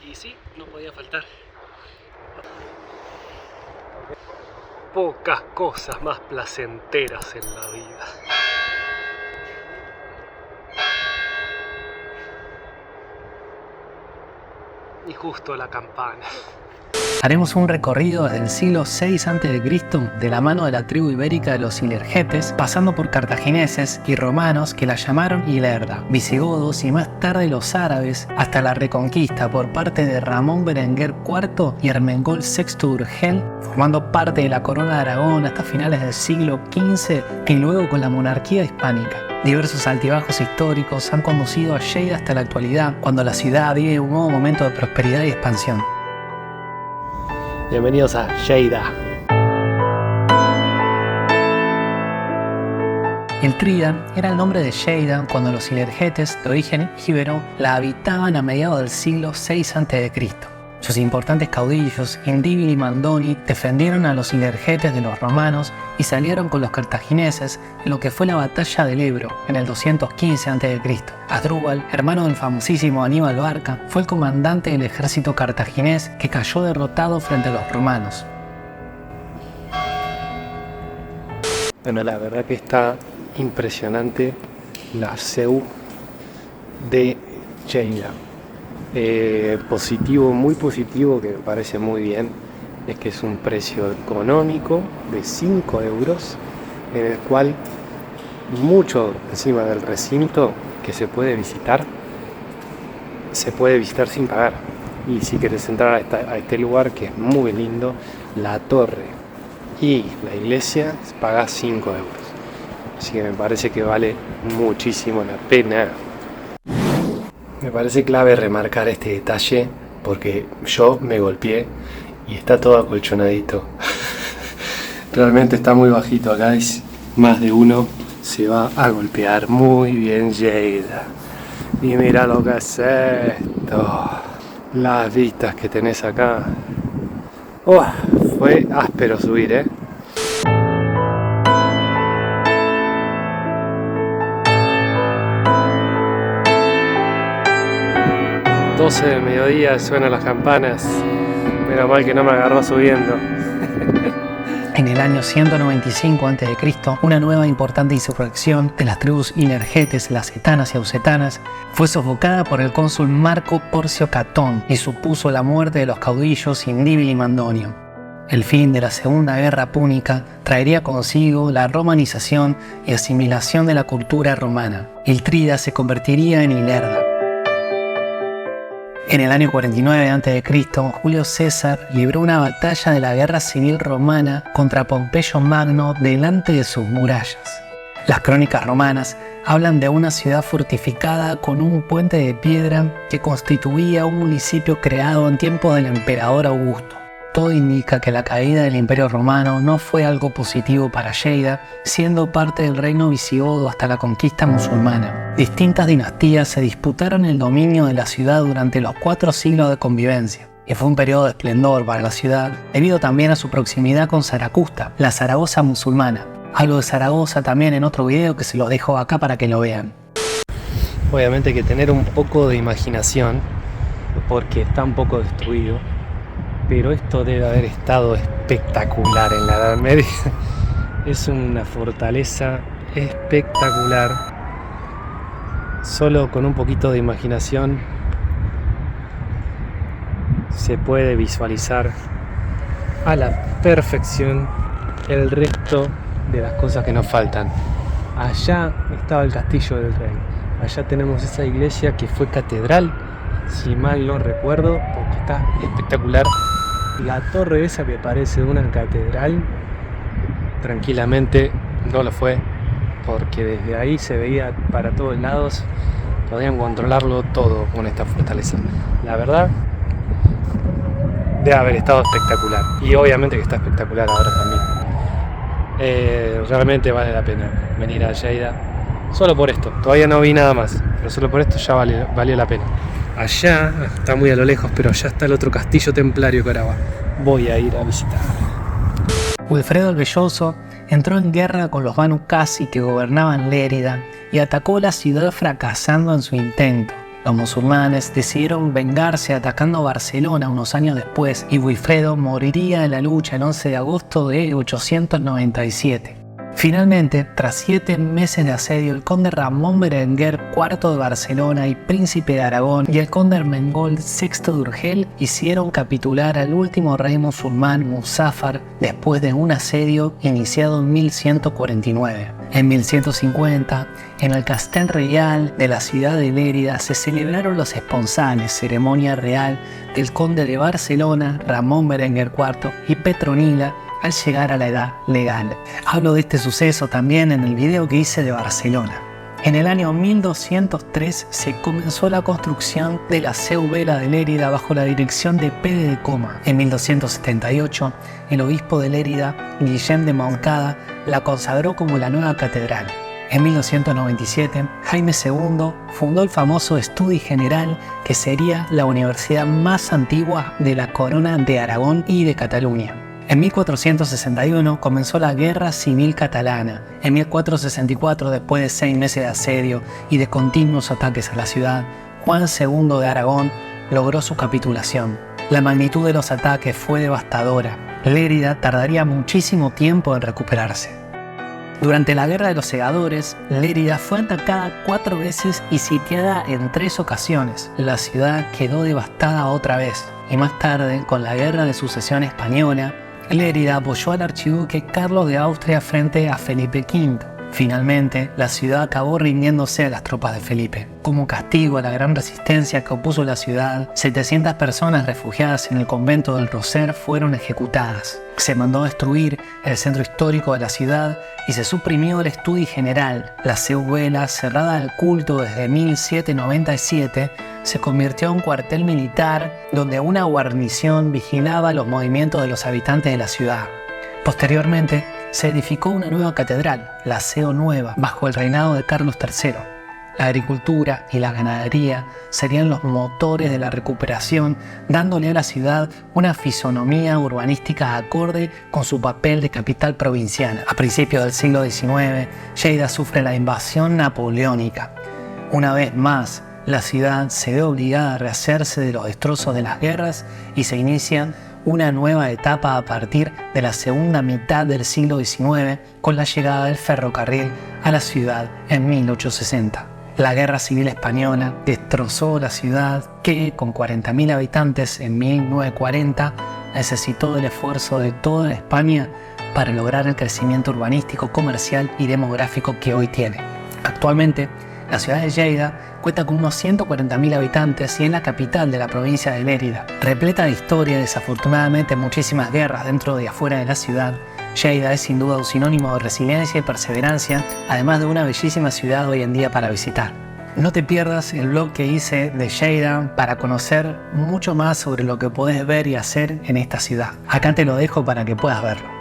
Y sí, no podía faltar. Pocas cosas más placenteras en la vida. Y justo la campana. Haremos un recorrido desde el siglo VI a.C. de la mano de la tribu ibérica de los Ilergetes, pasando por cartagineses y romanos que la llamaron Ilerda, visigodos y más tarde los árabes, hasta la reconquista por parte de Ramón Berenguer IV y Ermengol VI de Urgel, formando parte de la corona de Aragón hasta finales del siglo XV y luego con la monarquía hispánica. Diversos altibajos históricos han conducido a Lleida hasta la actualidad, cuando la ciudad vive un nuevo momento de prosperidad y expansión. Bienvenidos a Lleida. Iltrida era el nombre de Lleida cuando los Ilergetes, de origen íbero, la habitaban a mediados del siglo VI a.C. Sus importantes caudillos, Indíbil y Mandoni, defendieron a los Ilergetes de los romanos y salieron con los cartagineses en lo que fue la batalla del Ebro en el 215 a.C. Asdrúbal, hermano del famosísimo Aníbal Barca, fue el comandante del ejército cartaginés que cayó derrotado frente a los romanos. Bueno, la verdad que está impresionante la Seu de Lleida. Positivo, muy positivo, que me parece muy bien, es que es un precio económico de 5 euros, en el cual mucho encima del recinto que se puede visitar sin pagar. Y si quieres entrar a este lugar, que es muy lindo, la torre y la iglesia, pagás 5 euros. Así que me parece que vale muchísimo la pena. Me parece clave remarcar este detalle porque yo me golpeé y está todo acolchonadito. Realmente está muy bajito acá, es más de uno se va a golpear. Muy bien, Lleida. Y mira lo que es esto. Las vistas que tenés acá. Fue áspero subir, 12 del mediodía, suenan las campanas. Menos mal que no me agarró subiendo. En el año 195 a.C., una nueva importante insurrección de las tribus Ilergetes, lacetanas y ausetanas fue sofocada por el cónsul Marco Porcio Catón y supuso la muerte de los caudillos Indíbil y Mandonio. El fin de la Segunda Guerra Púnica traería consigo la romanización y asimilación de la cultura romana. Iltrida se convertiría en Ilerda. En el año 49 a.C., Julio César libró una batalla de la guerra civil romana contra Pompeyo Magno delante de sus murallas. Las crónicas romanas hablan de una ciudad fortificada con un puente de piedra que constituía un municipio creado en tiempo del emperador Augusto. Todo indica que la caída del Imperio Romano no fue algo positivo para Lleida, siendo parte del reino visigodo hasta la conquista musulmana. Distintas dinastías se disputaron el dominio de la ciudad durante los 4 siglos de convivencia, y fue un periodo de esplendor para la ciudad, debido también a su proximidad con Zaragoza, la Zaragoza musulmana. Algo de Zaragoza también en otro video que se los dejo acá para que lo vean. Obviamente hay que tener un poco de imaginación, porque está un poco destruido. Pero esto debe haber estado espectacular en la Edad Media. Es una fortaleza espectacular. Solo con un poquito de imaginación se puede visualizar a la perfección el resto de las cosas que nos faltan. Allá estaba el castillo del rey. Allá tenemos esa iglesia que fue catedral, si mal no recuerdo, porque está espectacular. La torre esa que parece una catedral, tranquilamente no lo fue, porque desde ahí se veía para todos lados, podían controlarlo todo con esta fortaleza. La verdad, debe haber estado espectacular, y obviamente que está espectacular ahora también. Realmente vale la pena venir a Lleida, solo por esto. Todavía no vi nada más, pero solo por esto ya valió la pena. Allá, está muy a lo lejos, pero allá está el otro castillo templario que ahora voy a ir a visitar. Wilfredo el Velloso entró en guerra con los Banu Qasi que gobernaban Lérida y atacó la ciudad fracasando en su intento. Los musulmanes decidieron vengarse atacando Barcelona unos años después y Wilfredo moriría en la lucha el 11 de agosto de 897. Finalmente, tras 7 meses de asedio, el conde Ramón Berenguer IV de Barcelona y príncipe de Aragón y el conde Ermengol VI de Urgel hicieron capitular al último rey musulmán Muzáfar después de un asedio iniciado en 1149. En 1150, en el Castell Reial de la ciudad de Lérida se celebraron los esponsales, ceremonia real del conde de Barcelona, Ramón Berenguer IV y Petronila, al llegar a la edad legal. Hablo de este suceso también en el video que hice de Barcelona. En el año 1203 se comenzó la construcción de la Seu Vela de Lérida bajo la dirección de Pere de Coma. En 1278, el obispo de Lérida, Guillem de Moncada, la consagró como la nueva catedral. En 1297, Jaime II fundó el famoso Estudi General, que sería la universidad más antigua de la corona de Aragón y de Cataluña. En 1461 comenzó la Guerra Civil Catalana. En 1464, después de 6 meses de asedio y de continuos ataques a la ciudad, Juan II de Aragón logró su capitulación. La magnitud de los ataques fue devastadora. Lérida tardaría muchísimo tiempo en recuperarse. Durante la Guerra de los Segadores, Lérida fue atacada 4 veces y sitiada en 3 ocasiones. La ciudad quedó devastada otra vez, y más tarde, con la Guerra de Sucesión Española, Lérida apoyó al archiduque Carlos de Austria frente a Felipe V. Finalmente, la ciudad acabó rindiéndose a las tropas de Felipe. Como castigo a la gran resistencia que opuso la ciudad, 700 personas refugiadas en el convento del Roser fueron ejecutadas. Se mandó destruir el centro histórico de la ciudad y se suprimió el Estudi General. La Seu Vela, cerrada al culto desde 1797, se convirtió en un cuartel militar donde una guarnición vigilaba los movimientos de los habitantes de la ciudad. Posteriormente, se edificó una nueva catedral, la Seu Nueva, bajo el reinado de Carlos III. La agricultura y la ganadería serían los motores de la recuperación, dándole a la ciudad una fisonomía urbanística acorde con su papel de capital provinciana. A principios del siglo XIX, Lleida sufre la invasión napoleónica. Una vez más, la ciudad se ve obligada a rehacerse de los destrozos de las guerras y se inicia una nueva etapa a partir de la segunda mitad del siglo XIX con la llegada del ferrocarril a la ciudad en 1860. La Guerra Civil Española destrozó la ciudad que, con 40.000 habitantes en 1940, necesitó del esfuerzo de toda España para lograr el crecimiento urbanístico, comercial y demográfico que hoy tiene. Actualmente, la ciudad de Lleida cuenta con unos 140.000 habitantes y es la capital de la provincia de Lérida. Repleta de historia, desafortunadamente muchísimas guerras dentro y afuera de la ciudad, Lleida es sin duda un sinónimo de resiliencia y perseverancia, además de una bellísima ciudad hoy en día para visitar. No te pierdas el blog que hice de Lleida para conocer mucho más sobre lo que podés ver y hacer en esta ciudad. Acá te lo dejo para que puedas verlo.